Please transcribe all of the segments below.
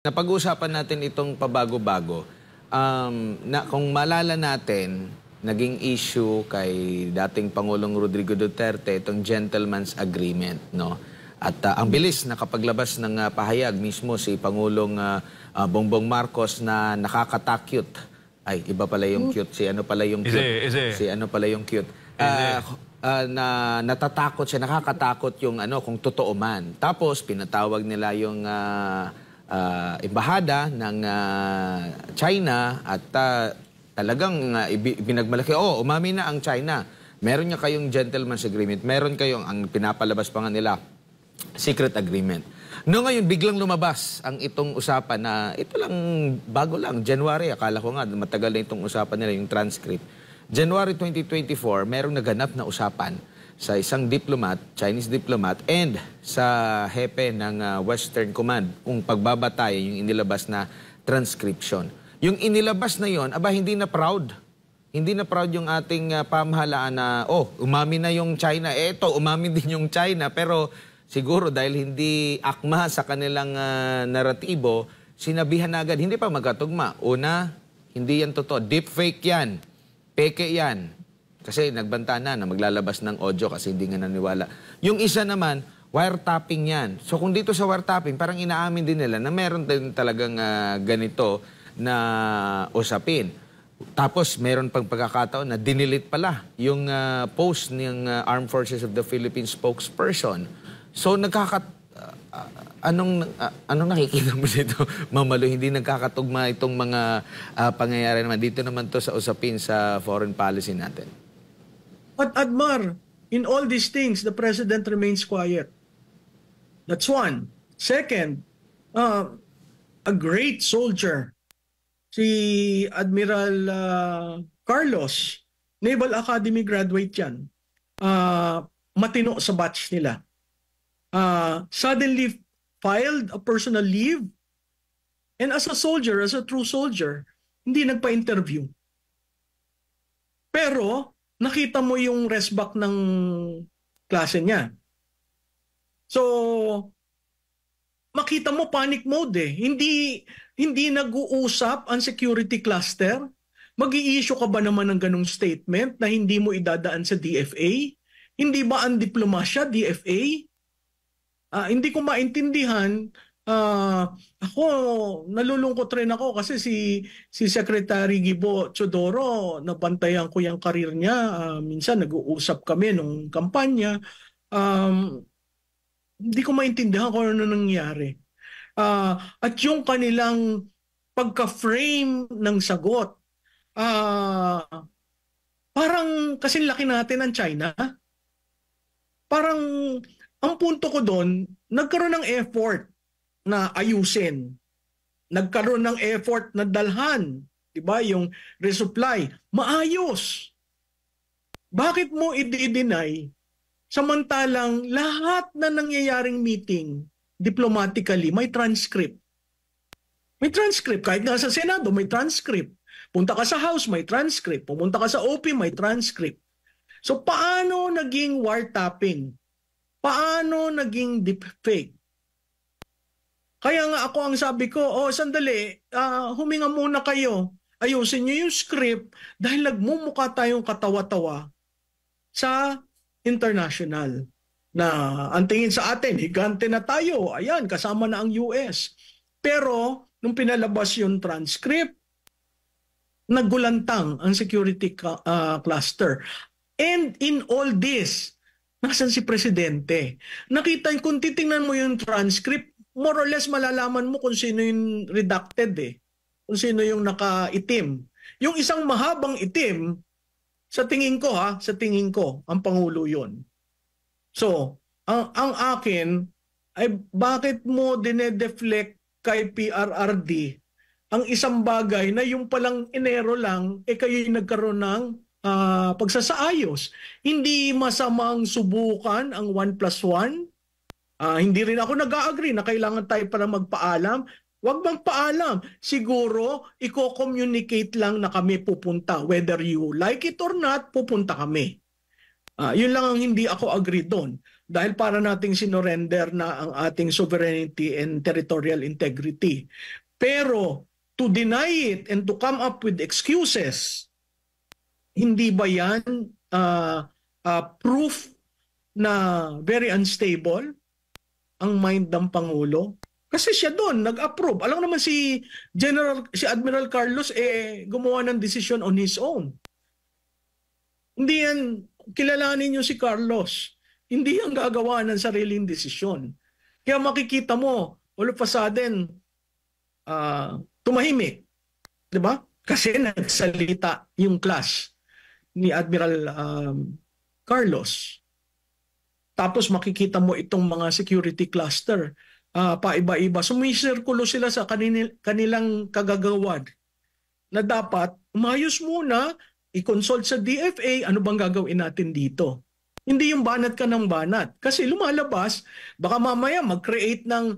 Napag-uusapan natin itong pabago-bago. Na kung malala natin, naging issue kay dating Pangulong Rodrigo Duterte itong gentleman's agreement, no? At ang bilis nakapaglabas ng pahayag mismo si Pangulong Bongbong Marcos na nakakatakyut. Ay, iba pala yung cute. Si ano pala yung cute? Si ano pala yung cute? Na natatakot siya, nakakatakot yung ano kung totoo man. Tapos pinatawag nila yung embahada ng China at talagang binagmalaki, umami na ang China. Meron niya kayong gentleman's agreement, meron kayong, ang pinapalabas pa nga nila, secret agreement. No, ngayon, biglang lumabas ang itong usapan na, ito lang, bago lang, January, akala ko nga, matagal na itong usapan nila, yung transcript. January 2024, merong naganap na usapan sa isang diplomat, Chinese diplomat, and sa hepe ng Western Command kung pagbabatayan yung inilabas na transcription. Yung inilabas na yon, hindi na proud. Hindi na proud yung ating pamahalaan na, umami na yung China. Eto, umami din yung China. Pero siguro dahil hindi akma sa kanilang naratibo, sinabihan na agad, hindi pa magkatugma. Una, hindi yan totoo. Deepfake yan. Peke yan. Kasi nagbanta na maglalabas ng audio kasi hindi nga naniwala. Yung isa naman, wiretapping yan. So kung dito sa wiretapping, parang inaamin din nila na meron din talagang ganito na usapin. Tapos meron pang pagkakataon na dinilit pala yung post ng Armed Forces of the Philippines spokesperson. So anong nakikita mo dito, Mamalo? Hindi nagkakatugma itong mga pangyayari naman. Dito naman to sa usapin sa foreign policy natin. But Admar, in all these things, the President remains quiet. That's one. Second, a great soldier, si Admiral Carlos, Naval Academy graduate yan. Matino sa batch nila. Suddenly filed a personal leave. And as a soldier, as a true soldier, hindi nagpa-interview. Pero, nakita mo yung resback ng klase niya. So, makita mo panic mode eh. Hindi nag-uusap ang security cluster. Mag-i-issue ka ba naman ng ganong statement na hindi mo idadaan sa DFA? Hindi ba ang diplomasya, DFA? Hindi ko maintindihan. Ako, nalulungkot rin ako kasi si Secretary Gibo Chodoro, nabantayan ko yung karir niya. Minsan nag-uusap kami nung kampanya. Hindi ko maintindihan kung ano nangyari. At yung kanilang pagka-frame ng sagot, parang kasi laki natin ng China. Parang ang punto ko doon, nagkaroon ng effort na ayusin. Nagkaroon ng effort na dalhan, 'di ba, yung resupply. Maayos. Bakit mo i-deny samantalang lahat na nangyayaring meeting diplomatically may transcript? May transcript. Kahit nga sa Senado, may transcript. Punta ka sa House, may transcript. Pumunta ka sa OP, may transcript. So paano naging wiretapping? Paano naging deepfake? Kaya nga ako ang sabi ko, sandali, huminga muna kayo. Ayusin nyo yung script dahil nagmumukha tayong katawa-tawa sa international. Na ang tingin sa atin, higante na tayo. Ayan, kasama na ang US. Pero, nung pinalabas yung transcript, naggulantang ang security cluster. And in all this, nasan si Presidente? Nakita, kung titingnan mo yung transcript, more or less malalaman mo kung sino yung redacted eh. Kung sino yung nakaitim. Yung isang mahabang itim, sa tingin ko ang Pangulo yun. So, ang akin ay bakit mo dinedeflect kay PRRD ang isang bagay na yung palang Enero lang, kayo'y nagkaroon ng pagsasaayos. Hindi masamang subukan ang 1+1. Hindi rin ako nag-agree na kailangan tayo para magpaalam. Huwag bang paalam. Siguro, i-communicate lang na kami pupunta. Whether you like it or not, pupunta kami. Yun lang ang hindi ako agree doon. dahil para nating sinorender na ang ating sovereignty and territorial integrity. Pero to deny it and to come up with excuses, hindi ba yan proof na very unstable ang mind ng Pangulo? Kasi siya doon nag-approve. Alam naman si Admiral Carlos gumawa ng decision on his own. Hindi yan, kilalanin niyo si Carlos. Hindi yan gagawa ng sariling desisyon. Kaya makikita mo, all of a sudden, tumahimik. Diba? Kasi nagsalita yung class ni Admiral Carlos. Tapos makikita mo itong mga security cluster, paiba-iba. Sumisirkulo sila sa kanilang kagagawan na dapat umayos muna, i-consult sa DFA, ano bang gagawin natin dito? Hindi yung banat ka ng banat. Kasi lumalabas, baka mamaya mag-create ng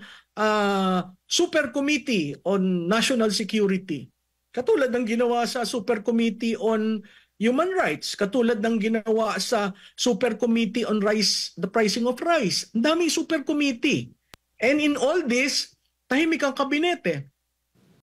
Super Committee on National Security. Katulad ng ginawa sa Super Committee on Human Rights, katulad ng ginawa sa Super Committee on Rice, the pricing of rice. Ang daming Super Committee. And in all this, tahimik ang kabinete.